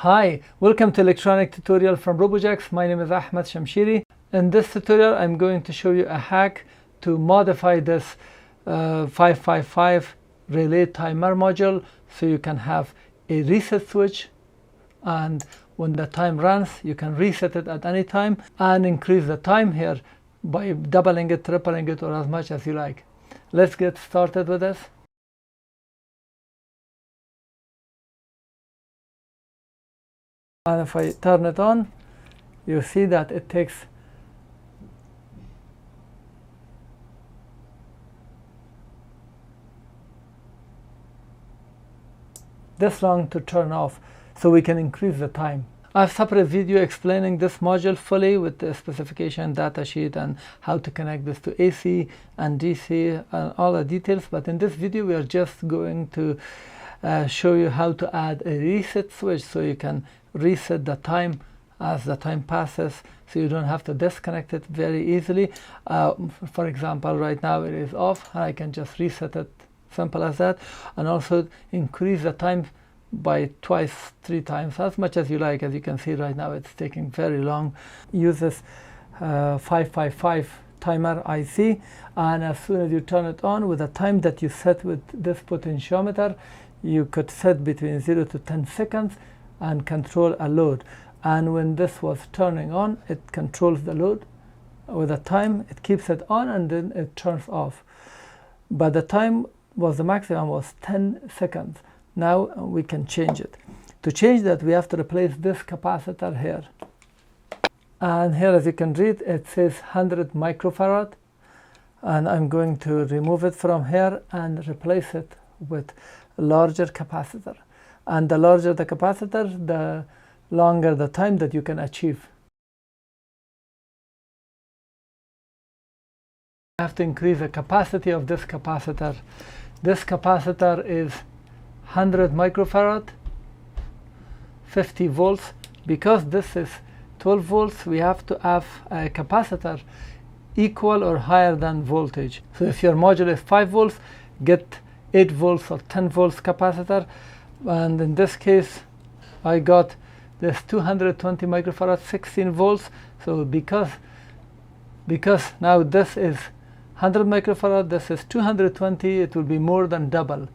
Hi, welcome to electronic tutorial from Robojax. My name is Ahmad Shamshiri. In this tutorial I'm going to show you a hack to modify this 555 relay timer module so you can have a reset switch, and when the time runs you can reset it at any time and increase the time here by doubling it, tripling it, or as much as you like. Let's get started with this. And if I turn it on, you see that it takes this long to turn off, so we can increase the time. I have a separate video explaining this module fully with the specification, data sheet, and how to connect this to AC and DC and all the details, but in this video we are just going to show you how to add a reset switch so you can reset the time as the time passes, so you don't have to disconnect it very easily. For example, right now it is off and I can just reset it, simple as that, and also increase the time by twice, 3 times, as much as you like. As you can see right now it's taking very long. Use this 555 timer IC, and as soon as you turn it on with the time that you set with this potentiometer, you could set between 0 to 10 seconds and control a load. And when this was turning on, it controls the load with the time, it keeps it on and then it turns off. But the time was, the maximum was 10 seconds. Now we can change it. To change that, we have to replace this capacitor here. And here, as you can read, it says 100 microfarad. And I'm going to remove it from here and replace it with a larger capacitor. And the larger the capacitor, the longer the time that you can achieve. I have to increase the capacity of this capacitor. This capacitor is 100 microfarad, 50 volts. Because this is 12 volts, we have to have a capacitor equal or higher than voltage. So if your module is 5 volts, get 8 volts or 10 volts capacitor. And in this case I got this 220 microfarad, 16 volts. So because now this is 100 microfarad, this is 220, it will be more than double.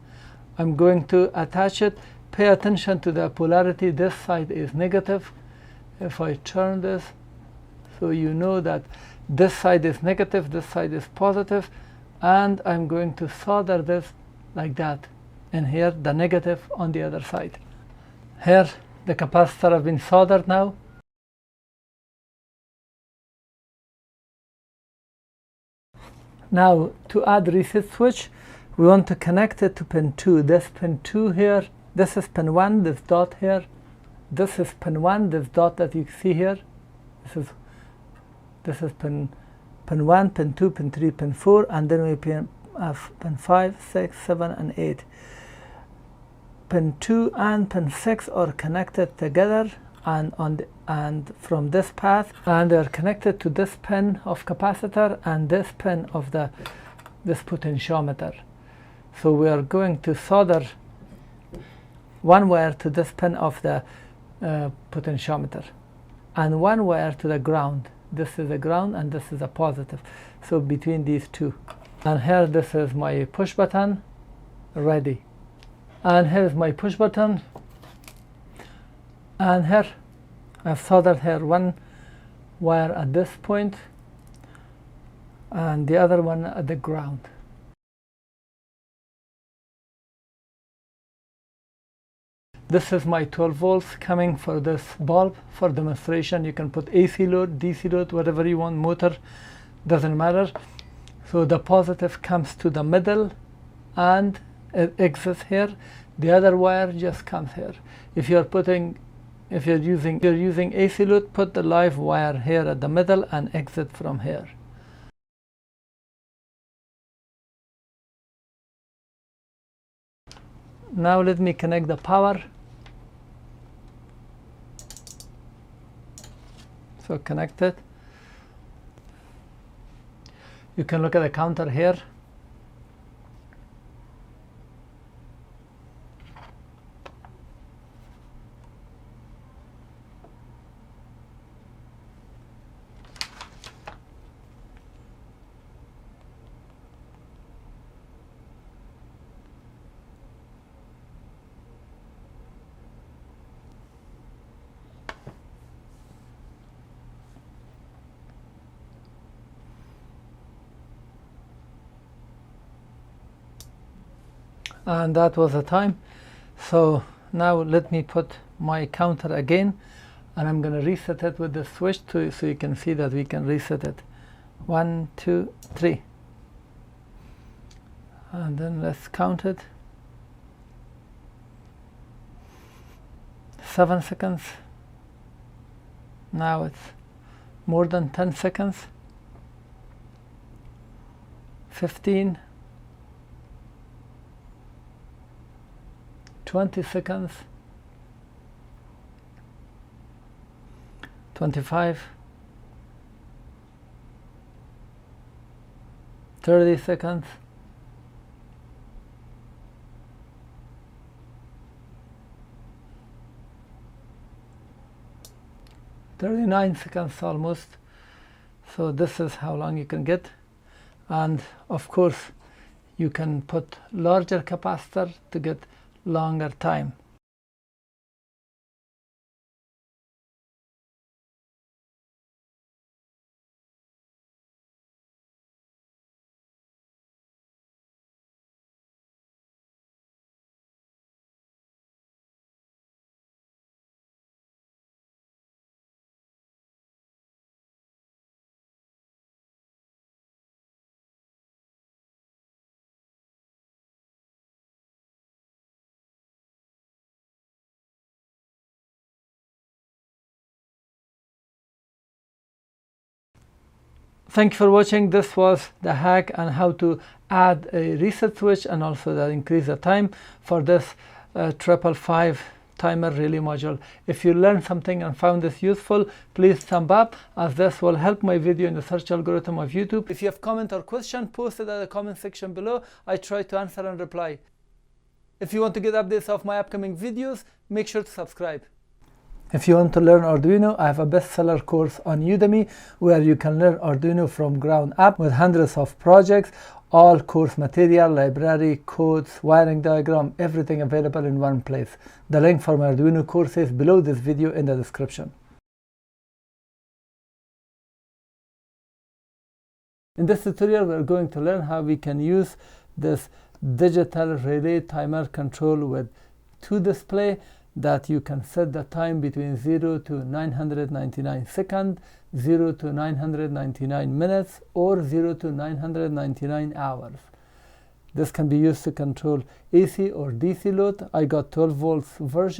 I'm going to attach it. Pay attention to the polarity. This side is negative. If I turn this, so you know that this side is negative, this side is positive, and I'm going to solder this like that, and here the negative on the other side. Here the capacitor have been soldered now. Now to add reset switch, we want to connect it to pin 2. This pin 2 here, this is pin 1, this dot here. This is pin 1, this dot that you see here. This is pin 1, pin 2, pin 3, pin 4, and then we have pin 5, 6, 7, and 8. Pin 2 and pin 6 are connected together and from this path, and they are connected to this pin of capacitor and this pin of this potentiometer. So we are going to solder one wire to this pin of the potentiometer and one wire to the ground. This is the ground and this is a positive, so between these two. And here this is my push button ready, and here is my push button, and here I've soldered here one wire at this point and the other one at the ground. This is my 12 volts coming for this bulb. For demonstration you can put AC load, DC load, whatever you want, motor, doesn't matter. So the positive comes to the middle and it exits here. The other wire just comes here. If you're using AC load, put the live wire here at the middle and exit from here. Now let me connect the power. So connect it. You can look at the counter here. and that was the time. So now let me put my counter again, and I'm going to reset it with the switch so you can see that we can reset it. 1, 2, 3, and then let's count it. 7 seconds. Now it's more than 10 seconds. 15, 20 seconds, 25, 30 seconds, 39 seconds almost. So this is how long you can get. And of course you can put larger capacitor to get longer time. Thank you for watching. This was the hack on how to add a reset switch and also that increase the time for this 555 timer relay module. If you learned something and found this useful, please thumb up, as this will help my video in the search algorithm of YouTube. If you have comment or question, post it at the comment section below. I try to answer and reply. If you want to get updates of my upcoming videos, make sure to subscribe. If you want to learn Arduino, I have a bestseller course on Udemy where you can learn Arduino from ground up with hundreds of projects, all course material, library, codes, wiring diagram, everything available in one place. The link for my Arduino course is below this video in the description. In this tutorial, we're going to learn how we can use this digital relay timer control with two displays that you can set the time between 0 to 999 seconds, 0 to 999 minutes, or 0 to 999 hours. This can be used to control AC or DC load. I got 12 volts version.